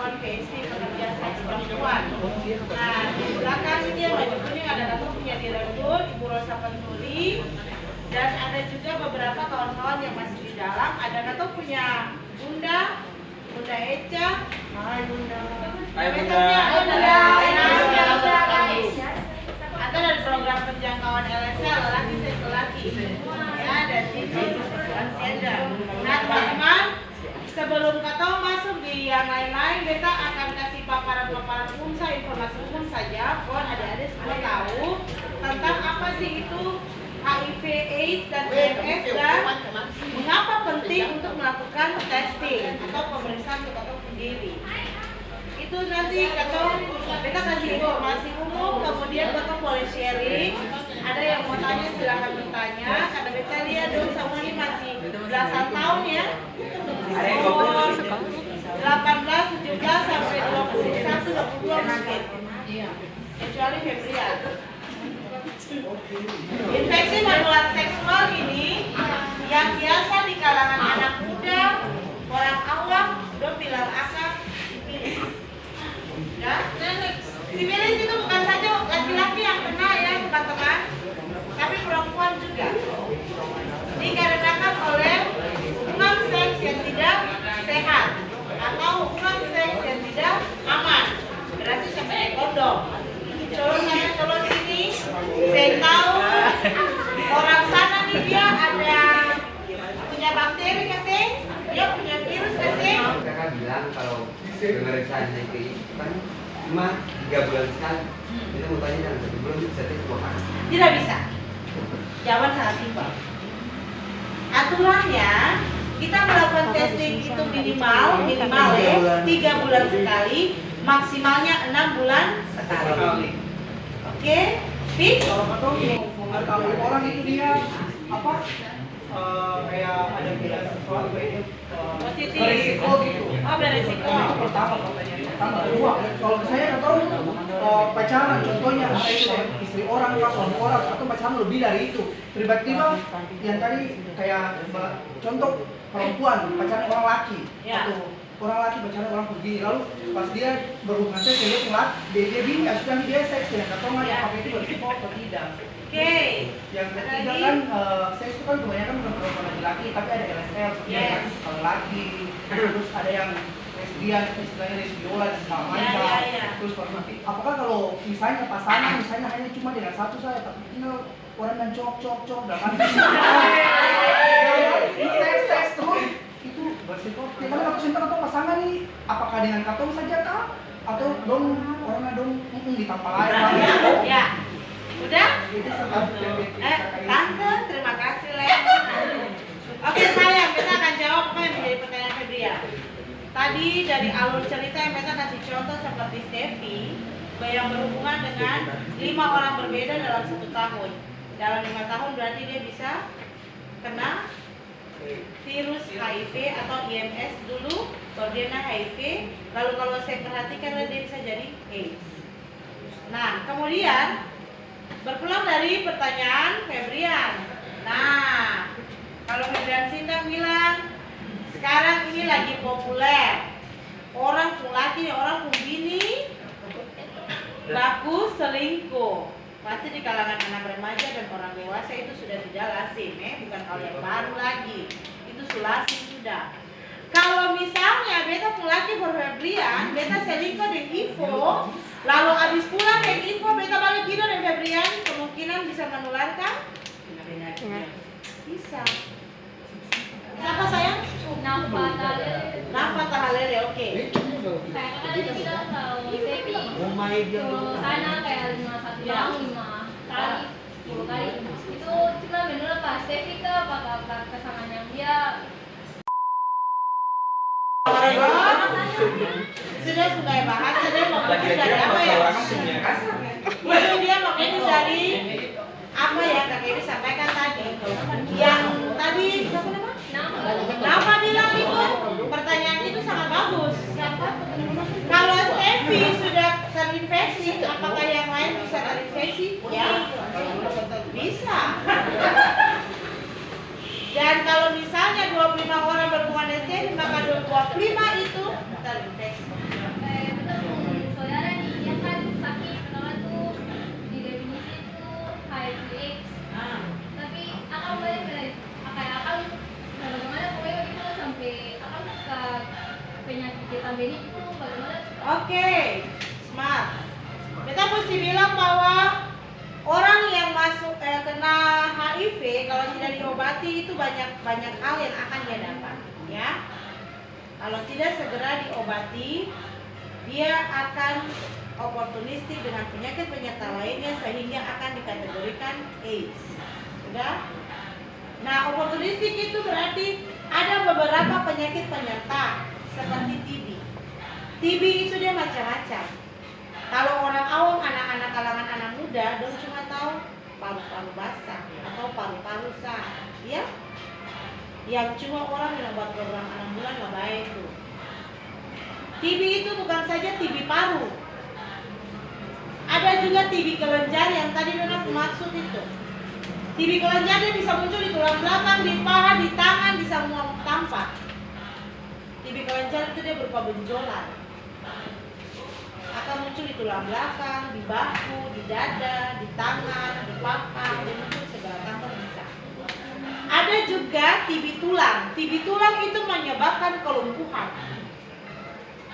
perempuan PSP pekerja seks perempuan. Nah, di belakang ini yang baju kuning ada Dato punya direktur, Ibu Rosa Pentuli, dan ada juga beberapa kawan-kawan yang masih di dalam. Ada Dato punya Bunda Eca. Hai Bunda. Hai Bunda. Ada dari program penjangkauan LSL lelaki seks lelaki. Ya, dan Cici transgender. Nah, teman-teman, sebelum Kato masuk di yang lain-lain, kita akan kasih paparan-paparan umum saja, informasi umum saja, buat adik-adik semua tahu tentang apa sih itu HIV, AIDS, dan IMS, dan mengapa penting untuk melakukan testing atau pemeriksaan untuk Kato sendiri. Itu nanti kita kasih informasi umum, kemudian Kato boleh sharing. Ada yang mau tanya silahkan bertanya, karena kita lihat dong semua ini masih belasan tahun ya. 18, 17 sampai 21, 22 mungkin. Kecuali Februari. Infeksi menular seksual ini yang biasa di kalangan anak muda, orang awam, udah bilang akar sipilis. Ya, sipilis itu bukan saja laki-laki yang kena ya teman-teman, tapi perempuan juga. Dikarenakan oleh hubungan seks yang tidak sehat atau hubungan seks yang tidak aman. Berarti sampai kondom. Colo sana, colo sini. Saya tahu orang sana nih dia ada punya bakteri kasih, dia punya virus kasih. Kakak bilang kalau pemeriksaan HIV itu kan cuma 3 bulan sekali. Kita mau tanya dalam 1 bulan bisa tes 2 kali. Tidak bisa. Jawaban sangat simpel. Aturannya kita melakukan testing itu minimal ya 3 bulan sekali, maksimalnya 6 bulan sekali. Oke, fix? Kalau Kato mengetahui orang itu dia apa? Kayak ada bilang sesuatu kayak Positif. berisiko gitu. Oh, beresiko. Itu pertama pertanyaan pertama. Kedua, kalau saya nggak tahu pacaran contohnya ada itu istri orang, suami orang atau pacaran lebih dari itu. Tiba-tiba yang tadi kayak contoh perempuan pacaran orang laki atau orang laki pacaran orang begini, lalu pas dia berhubungan seks dia telat, dia bingung sudah dia seks dengan katongan apakah itu berisiko atau tidak. Oke. Yang ketiga kan seks itu kan kebanyakan bukan perempuan laki-laki, tapi ada LSL seperti kalau laki, terus ada yang lesbian, istilahnya lesbiola dan segala macam. Terus apakah kalau misalnya pasangan misalnya hanya cuma dengan satu saja, tapi tinggal orang yang cok dalam seks terus itu bersiko. Kalau Kato cinta atau pasangan nih, apakah dengan Kato saja kah? Atau dong orangnya dong ditampal aja? Ya. Udah? Tante, terima kasih Len. Oke sayang, kita akan jawab apa yang menjadi pertanyaan Febria. Tadi dari alur cerita yang kita kasih contoh seperti Steffi yang berhubungan dengan 5 orang berbeda dalam 1 tahun. Dalam 5 tahun berarti dia bisa kena virus HIV atau IMS dulu, baru dia kena HIV, lalu kalau saya perhatikan dia bisa jadi AIDS. Nah, kemudian berpulang dari pertanyaan Febrian. Nah, kalau Febrian Sindang bilang sekarang ini lagi populer orang pun laki, orang pun bini laku selingkuh. Pasti di kalangan anak remaja dan orang dewasa itu sudah tidak lazim, bukan hal yang baru lagi. Itu lazim sudah. Kalau misalnya beta pun laki Febrian, beta selingkuh dengan Ivo, lalu habis pulang dengan Ivo, beta balik tidur dengan Febrian, kemungkinan bisa menularkan? Bisa. Siapa sayang? Nafa Tahalele, oke. Kayak tadi kita tahu Devi sana kayak 51 tahun 5 kali 10 kali itu kita bener pas Devi ke apakah pasangannya dia sudah bahas, sudah mengerti dari apa ya? Itu dia mengerti dari apa yang Kak Dewi sampaikan tadi. Yang tadi Nama bilang itu pertanyaan itu sangat bagus. Kalau Steffi sudah terinfeksi, apakah yang lain bisa terinfeksi? Ya, bisa. Dan kalau misalnya 25 orang berhubungan dengan Steffi, maka 25 itu terinfeksi. itu bagaimana? Oke, smart. Kita mesti bilang bahwa orang yang masuk kena HIV kalau tidak diobati itu banyak hal yang akan dia dapat, ya. Kalau tidak segera diobati, dia akan oportunistik dengan penyakit penyerta lainnya sehingga akan dikategorikan AIDS. Sudah? Nah, oportunistik itu berarti ada beberapa penyakit penyerta seperti TB. TB itu dia macam-macam. Kalau orang awam, anak-anak kalangan anak muda, dong cuma tahu paru-paru basah atau paru-paru sah, ya? Yang cuma orang yang buat program 6 bulan nggak baik itu. TB itu bukan saja TB paru. Ada juga TB kelenjar yang tadi Dona maksud itu. TB kelenjar dia bisa muncul di tulang belakang, di paha, di tangan, di semua tampak. TB kelenjar itu dia berupa benjolan. Akan muncul di tulang belakang, di bahu, di dada, di tangan, di paha, dia muncul segala tempat bisa. Ada juga TB tulang. TB tulang itu menyebabkan kelumpuhan.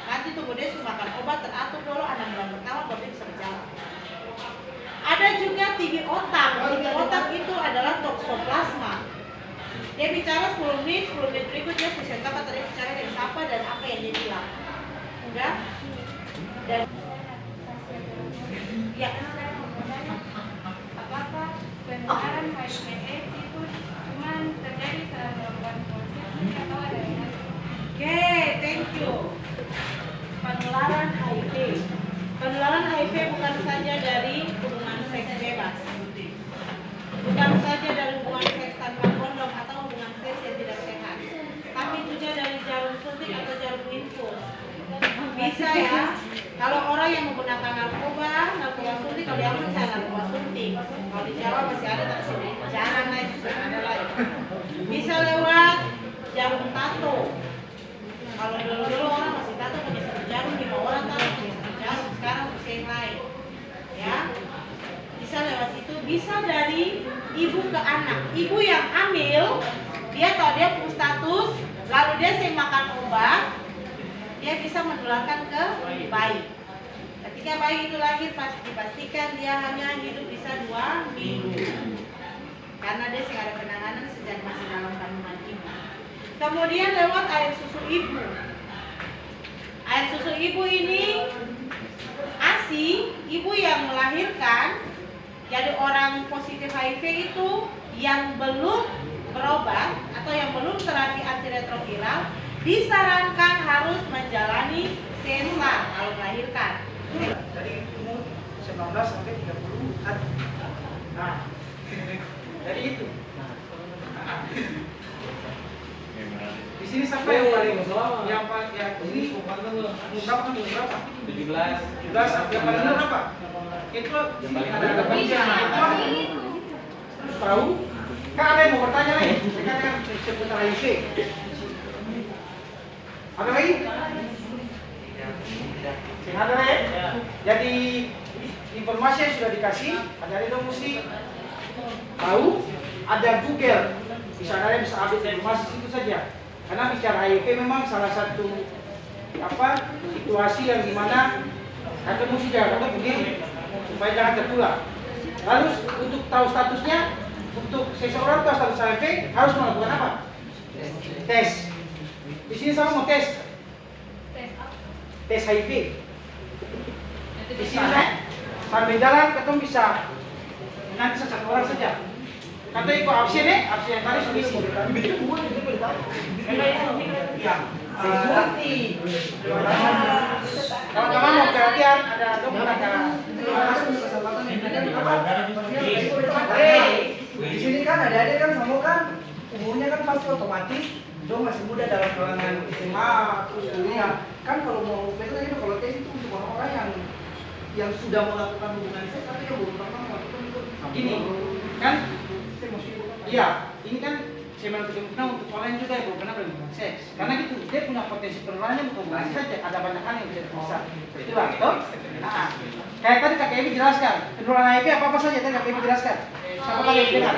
Nanti tunggu dia makan obat teratur dulu 6 bulan pertama baru dia bisa berjalan. Ada juga TB otak. TB otak itu adalah toksoplasma. Dia bicara 10 menit berikutnya presenter kata dia bicara dari siapa dan apa yang dia bilang. Udah? Dan ya. Apakah penularan HIV/AIDS itu cuma terjadi saat melakukan konsepsi atau ada yang lain? Oke, thank you. Penularan HIV. Penularan HIV bukan saja dari hubungan seks bebas. Bukan saja dari hubungan seks tanpa kondom atau hubungan seks yang tidak sehat. Tapi juga dari jarum suntik atau jarum infus. Bisa ya. Kalau orang yang menggunakan narkoba suntik, kalau diambil saya narkoba suntik. Kalau di Jawa masih ada tapi jarang lah itu ada lagi. Bisa lewat jarum tato. Kalau dulu orang masih tato pakai satu jarum, 5 orang tato pakai satu jarum. Sekarang bisa yang lain, ya. Bisa lewat itu. Bisa dari ibu ke anak. Ibu yang hamil, dia tahu dia punya status, lalu dia sering makan obat, dia bisa menularkan ke bayi. Ketika bayi itu lahir, dipastikan dia hanya hidup bisa 2 minggu. Karena dia sering ada penanganan sejak masih dalam kandungan ibu. Kemudian lewat air susu ibu. Air susu ibu ini ASI, ibu yang melahirkan. Jadi orang positif HIV itu yang belum berobat atau yang belum terapi antiretroviral disarankan harus menjalani sesar kalau melahirkan. Dari umur 19 sampai 30 hari. Nah, dari itu. Di sini sampai yang paling ini berapa kan berapa? 17. Yang paling berapa? Itu ada penelitian itu tahu? Kak ada yang mau bertanya lagi? Kita kan seputar HIV. Ada lagi? Ada lagi? Jadi informasi yang sudah dikasih, ada itu mesti tahu. Ada Google, bisa update informasi itu saja. Karena bicara HIV memang salah satu situasi yang dimana ada mesti jaga begini supaya jangan tertular. Lalu untuk tahu statusnya, untuk seseorang tahu status HIV harus melakukan apa? Tes. Di sini sama mau tes. Tes HIV. Di sini sambil jalan ketemu bisa nanti satu orang saja. Kata ikut absen absen tadi sudah isi. Ya. Kawan-kawan mau perhatian ada dokter di sini kan ada kan kamu kan umurnya kan pasti otomatis dong masih muda dalam kalangan SMA terus kuliah kan kalau mau itu kalau tes itu untuk orang-orang yang sudah melakukan hubungan seks tapi yang belum pernah melakukan itu gini kan iya ini kan saya menentukan untuk orang juga yang belum pernah berhubungan seks karena gitu dia punya potensi penularannya bukan hubungan saja ada banyak hal yang bisa itulah toh kayak tadi Kak Evi jelaskan penularan HIV apa saja tadi Kak Evi jelaskan siapa kali yang dengar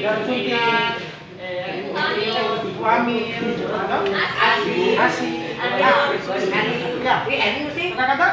jarum suntik ibu hamil ASI Kata-kata?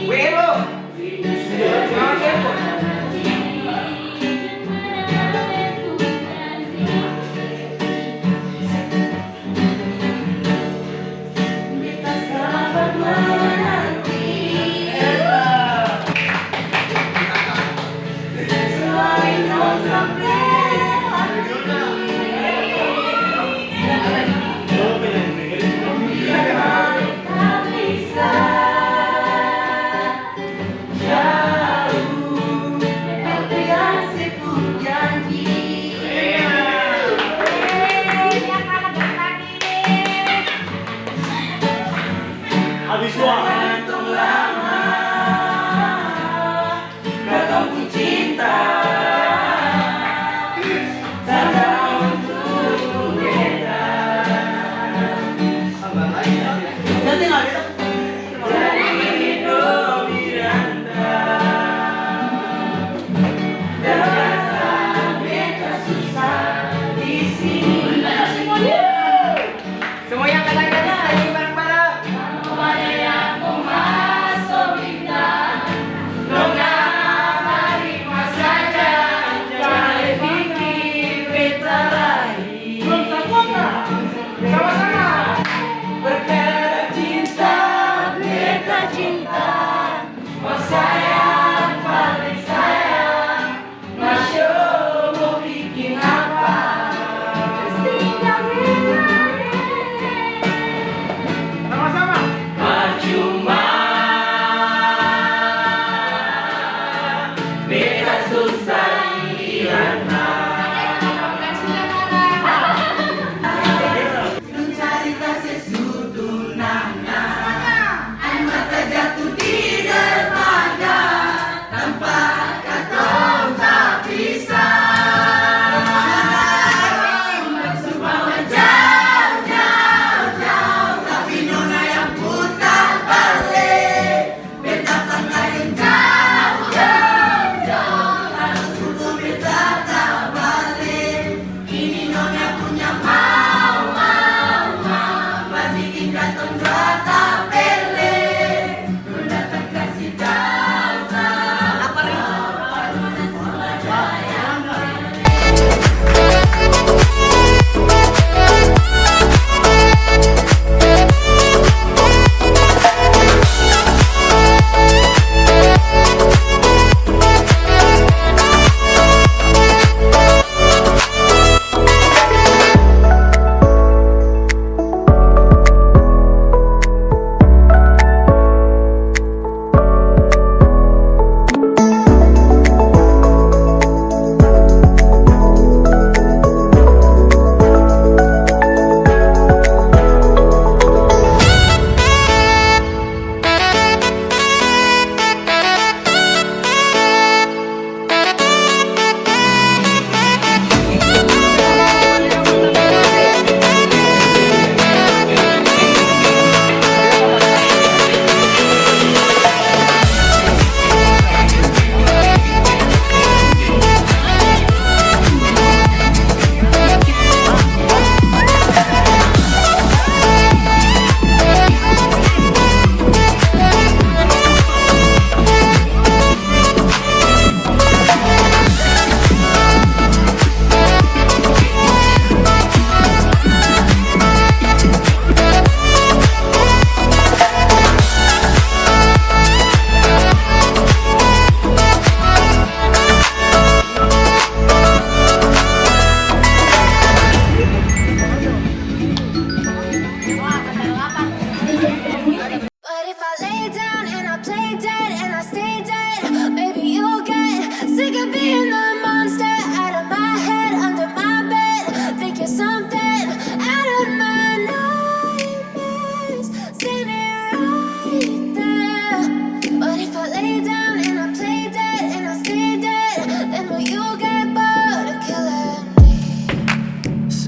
Wait.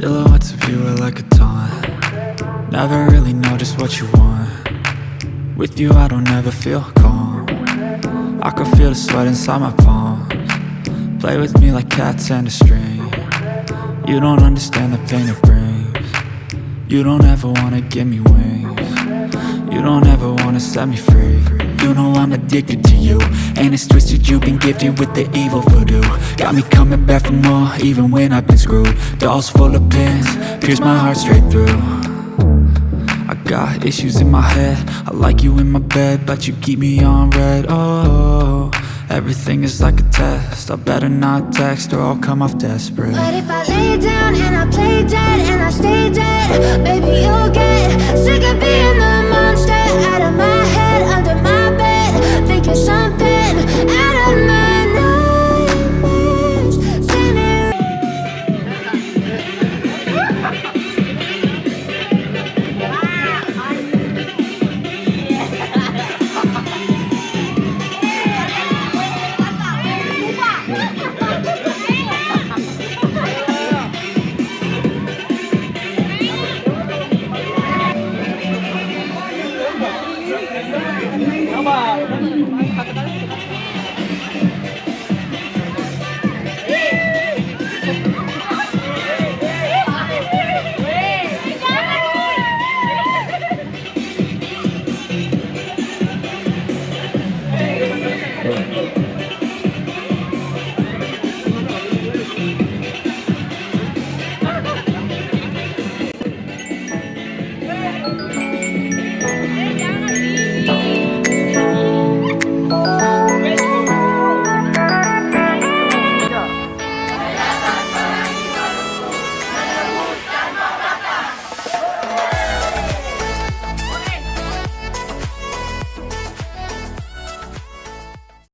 Silhouettes of you are like a taunt. Never really know just what you want. With you I don't ever feel calm. I can feel the sweat inside my palms. Play with me like cats and a string. You don't understand the pain it brings. You don't ever wanna give me wings. You don't ever wanna set me free. You know I'm addicted to you, and it's twisted, you've been gifted with the evil voodoo. Got me coming back for more, even when I've been screwed. Dolls full of pins, pierce my heart straight through. I got issues in my head, I like you in my bed, but you keep me on red. Oh, everything is like a test, I better not text or I'll come off desperate. But if I lay down and I play dead and I stay dead, baby, you'll get